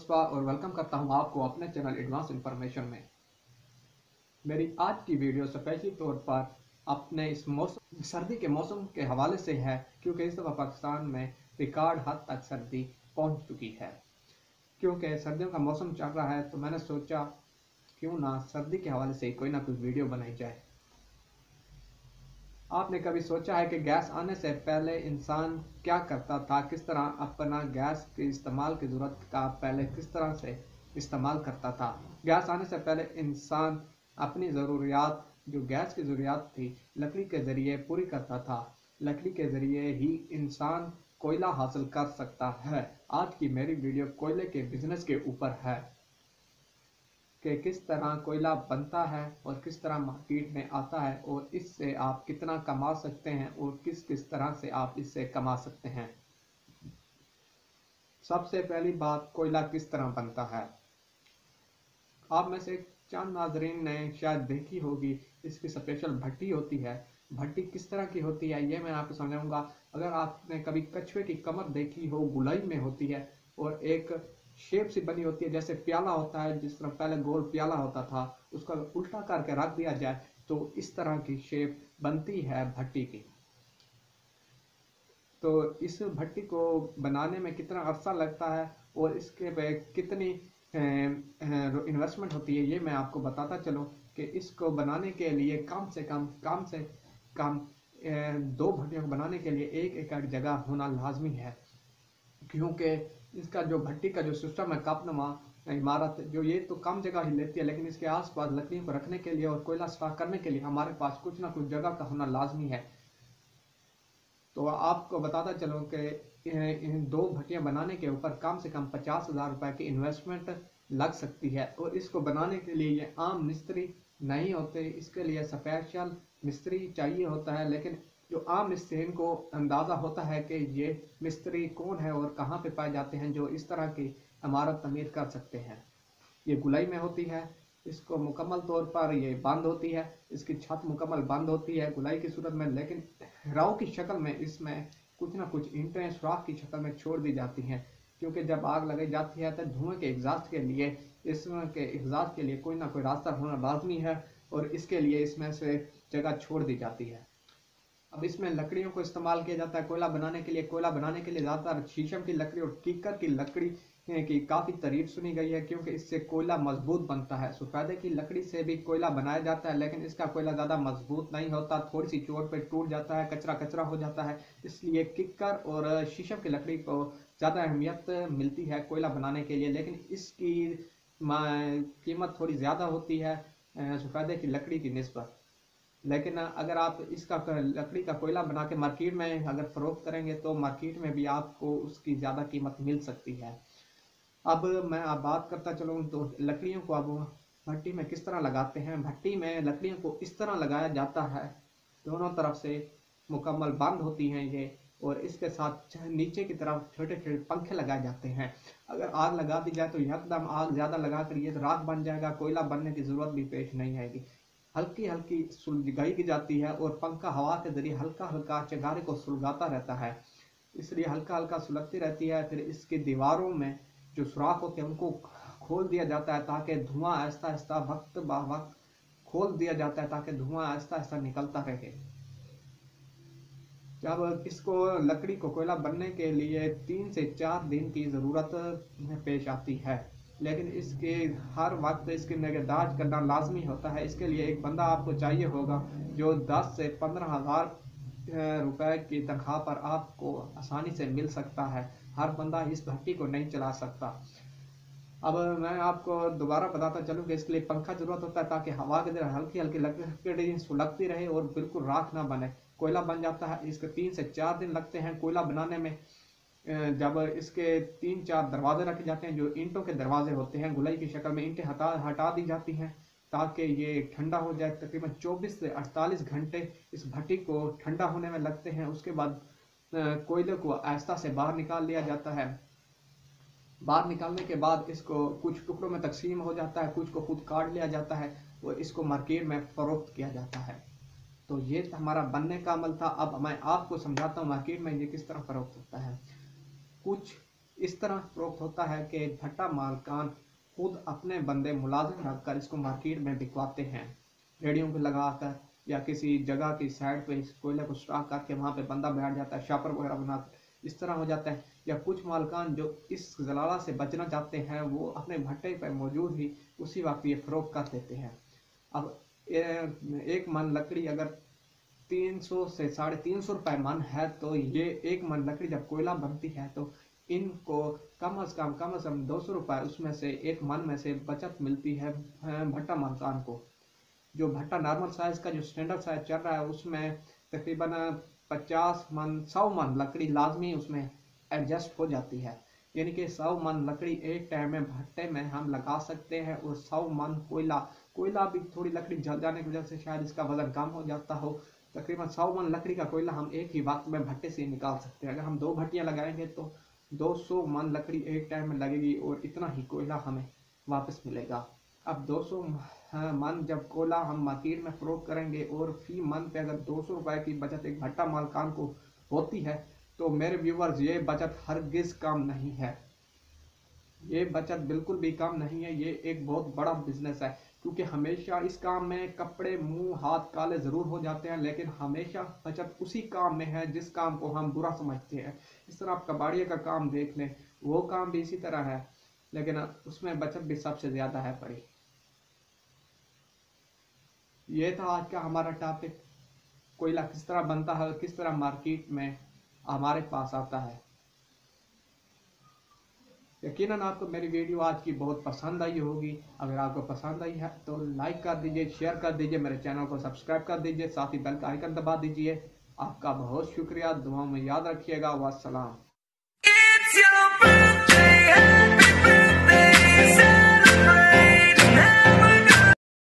मुस्तफा और वेलकम करता हूं आपको अपने चैनल एडवांस इंफॉर्मेशन में। मेरी आज की वीडियो स्पेशली तौर पर अपने इस मौसम सर्दी के मौसम के हवाले से है, क्योंकि इस दफ़ा पाकिस्तान में रिकॉर्ड हद तक सर्दी पहुंच चुकी है। क्योंकि सर्दियों का मौसम चल रहा है तो मैंने सोचा क्यों ना सर्दी के हवाले से कोई ना कोई वीडियो बनाई जाए। आपने कभी सोचा है कि गैस आने से पहले इंसान क्या करता था, किस तरह अपना गैस के इस्तेमाल की ज़रूरत का पहले किस तरह से इस्तेमाल करता था। गैस आने से पहले इंसान अपनी ज़रूरियात, जो गैस की ज़रूरियात थी, लकड़ी के ज़रिए पूरी करता था। लकड़ी के ज़रिए ही इंसान कोयला हासिल कर सकता है। आज की मेरी वीडियो कोयले के बिजनेस के ऊपर है कि किस तरह कोयला बनता है और किस तरह मार्केट में आता है और इससे आप कितना कमा सकते हैं और किस किस तरह से आप इससे कमा सकते हैं। सबसे पहली बात, कोयला किस तरह बनता है। आप में से चंद नाजरीन ने शायद देखी होगी, इसकी स्पेशल भट्टी होती है। भट्टी किस तरह की होती है ये मैं आपको समझाऊंगा। अगर आपने कभी कछुए की कमर देखी हो, गुलाई में होती है और एक शेप सी बनी होती है, जैसे प्याला होता है, जिस तरह पहले गोल प्याला होता था, उसका उल्टा करके रख दिया जाए तो इस तरह की शेप बनती है भट्टी की। तो इस भट्टी को बनाने में कितना अरसा लगता है और इसके पे कितनी इन्वेस्टमेंट होती है ये मैं आपको बताता चलूँ कि इसको बनाने के लिए कम से कम 2 भट्टियों को बनाने के लिए 1 एकड़ जगह होना लाजमी है। क्योंकि इसका जो भट्टी का जो सिस्टम है, कपनुमा इमारत, जो ये तो कम जगह ही लेती है, लेकिन इसके आसपास लकड़ियों को रखने के लिए और कोयला स्टॉक करने के लिए हमारे पास कुछ ना कुछ जगह का होना लाजमी है। तो आपको बताता चलूँ कि इन 2 भट्टियाँ बनाने के ऊपर कम से कम 50,000 रुपये की इन्वेस्टमेंट लग सकती है। और इसको बनाने के लिए ये आम मिस्त्री नहीं होते, इसके लिए स्पेशल मिस्त्री चाहिए होता है। लेकिन जो आम मिस्त्री को अंदाज़ा होता है कि ये मिस्त्री कौन है और कहाँ पे पाए जाते हैं जो इस तरह की इमारत तमीर कर सकते हैं। ये गुलाई में होती है, इसको मुकम्मल तौर पर ये बंद होती है, इसकी छत मुकम्मल बंद होती है गुलाई की सूरत में, लेकिन राव की शक्ल में इसमें कुछ ना कुछ ईंटें सुराख की शक्ल में छोड़ दी जाती हैं। क्योंकि जब आग लगाई जाती है तो धुएं के एग्जास्ट के लिए, इसमें के एग्जास्ट के लिए कोई ना कोई रास्ता होना लाजमी है और इसके लिए इसमें से जगह छोड़ दी जाती है। अब इसमें लकड़ियों को इस्तेमाल किया जाता है कोयला बनाने के लिए। कोयला बनाने के लिए ज़्यादातर शीशम की लकड़ी और कीकर की लकड़ी की काफ़ी तारीफ सुनी गई है, क्योंकि इससे कोयला मजबूत बनता है। सफ़ेदे की लकड़ी से भी कोयला बनाया जाता है, लेकिन इसका कोयला ज़्यादा मजबूत नहीं होता, थोड़ी सी चोट पे टूट जाता है, कचरा कचरा हो जाता है। इसलिए कीकर और शीशम की लकड़ी को ज़्यादा अहमियत मिलती है कोयला बनाने के लिए, लेकिन इसकी कीमत थोड़ी ज़्यादा होती है सफ़ेदे की लकड़ी की निस्बत। लेकिन अगर आप इसका लकड़ी का कोयला बना के मार्केट में अगर फ़रोख्त करेंगे तो मार्केट में भी आपको उसकी ज़्यादा कीमत मिल सकती है। अब मैं आप बात करता चलूँ तो लकड़ियों को अब भट्टी में किस तरह लगाते हैं। भट्टी में लकड़ियों को इस तरह लगाया जाता है, दोनों तरफ से मुकम्मल बंद होती हैं ये, और इसके साथ नीचे की तरफ छोटे छोटे पंखे लगाए जाते हैं। अगर आग लगा दी जाए तो यकदम आग ज़्यादा लगा कर ये राख बन जाएगा, कोयला बनने की ज़रूरत भी पेश नहीं आएगी। हल्की हल्की सुलगाई की जाती है और पंखा हवा के जरिए हल्का हल्का चिंगारे को सुलगाता रहता है, इसलिए हल्का हल्का सुलगती रहती है। फिर इसकी दीवारों में जो सुराख होते हैं उनको खोल दिया जाता है ताकि धुआं आहिस्ता आहिस्ता वक्त ब वक्त खोल दिया जाता है ताकि धुआं आहिस्ता आहिस्ता निकलता रहे। जब इसको लकड़ी को कोयला बनने के लिए 3 से 4 दिन की ज़रूरत पेश आती है, लेकिन इसके हर वक्त इसकी निगहदाश्त करना लाजमी होता है। इसके लिए एक बंदा आपको चाहिए होगा जो 10 से 15,000 रुपए की तनख्वाह पर आपको आसानी से मिल सकता है। हर बंदा इस भट्टी को नहीं चला सकता। अब मैं आपको दोबारा बताता चलूँ कि इसके लिए पंखा जरूरत होता है ताकि हवा के अंदर हल्की हल्की लकड़ी सुलगती रहे और बिल्कुल राख ना बने। कोयला बन जाता है, इसके 3 से 4 दिन लगते हैं कोयला बनाने में। जब इसके 3-4 दरवाजे रखे जाते हैं जो ईंटों के दरवाजे होते हैं, गुलाई की शक्ल में ईंटें हटा दी जाती हैं ताकि ये ठंडा हो जाए। तकरीबन 24 से 48 घंटे इस भट्टी को ठंडा होने में लगते हैं। उसके बाद कोयले को आहिस्ता से बाहर निकाल लिया जाता है। बाहर निकालने के बाद इसको कुछ टुकड़ों में तकसीम हो जाता है, कुछ को खुद काट लिया जाता है और इसको मार्केट में फरोख्त किया जाता है। तो ये हमारा बनने का अमल था। अब मैं आपको समझाता हूँ मार्केट में ये किस तरह फरोख्त होता है। कुछ इस तरह फ़रोख्त होता है कि भट्टा मालकान खुद अपने बंदे मुलाजिम रखकर इसको मार्केट में बिकवाते हैं, रेडियो पे लगाकर या किसी जगह की साइड पे इस कोयले को स्टॉक करके वहाँ पे बंदा बैठ जाता है, शापर वगैरह बनाकर इस तरह हो जाता है। या कुछ मालकान जो इस जलाला से बचना चाहते हैं वो अपने भट्टे पर मौजूद ही उसी वक्त ये फ़रोख्त कर देते हैं। अब एक मन लकड़ी अगर 300 से 350 रुपये मन है, तो ये एक मन लकड़ी जब कोयला बनती है तो इनको कम से कम 200 रुपये उसमें से एक मन में से बचत मिलती है भट्टा मकान को। जो भट्टा नॉर्मल साइज का जो स्टैंडर्ड साइज चल रहा है उसमें तकरीबन 50 मन 100 मन लकड़ी लाजमी उसमें एडजस्ट हो जाती है। यानी कि 100 मन लकड़ी एक टाइम में भट्टे में हम लगा सकते हैं और 100 मन कोयला। कोयला भी थोड़ी लकड़ी जल जाने की वजह से शायद इसका वजन कम हो जाता हो। तकरीबन 100 मन लकड़ी का कोयला हम एक ही वक्त में भट्टे से निकाल सकते हैं। अगर हम 2 भट्टियां लगाएंगे तो 200 मन लकड़ी एक टाइम में लगेगी और इतना ही कोयला हमें वापस मिलेगा। अब 200 मन जब कोयला हम मार्केट में फरोख्त करेंगे और फी मन पे अगर 200 रुपये की बचत एक भट्टा मालकान को होती है, तो मेरे व्यूवर्स ये बचत हरगिज कम नहीं है। ये बचत बिल्कुल भी कम नहीं है। ये एक बहुत बड़ा बिजनेस है, क्योंकि हमेशा इस काम में कपड़े मुंह हाथ काले जरूर हो जाते हैं, लेकिन हमेशा बचत उसी काम में है जिस काम को हम बुरा समझते हैं। इस तरह आप कबाड़िया का काम देख लें, वो काम भी इसी तरह है, लेकिन उसमें बचत भी सबसे ज्यादा है पड़ी। ये था आज का हमारा टॉपिक, कोयला किस तरह बनता है, किस तरह मार्केट में हमारे पास आता है। यकीनन आपको मेरी वीडियो आज की बहुत पसंद आई होगी। अगर आपको पसंद आई है तो लाइक कर दीजिए, शेयर कर दीजिए, मेरे चैनल को सब्सक्राइब कर दीजिए, साथ ही बेल का आइकन दबा दीजिए। आपका बहुत शुक्रिया, दुआओं में याद रखिएगा। वस्सलाम।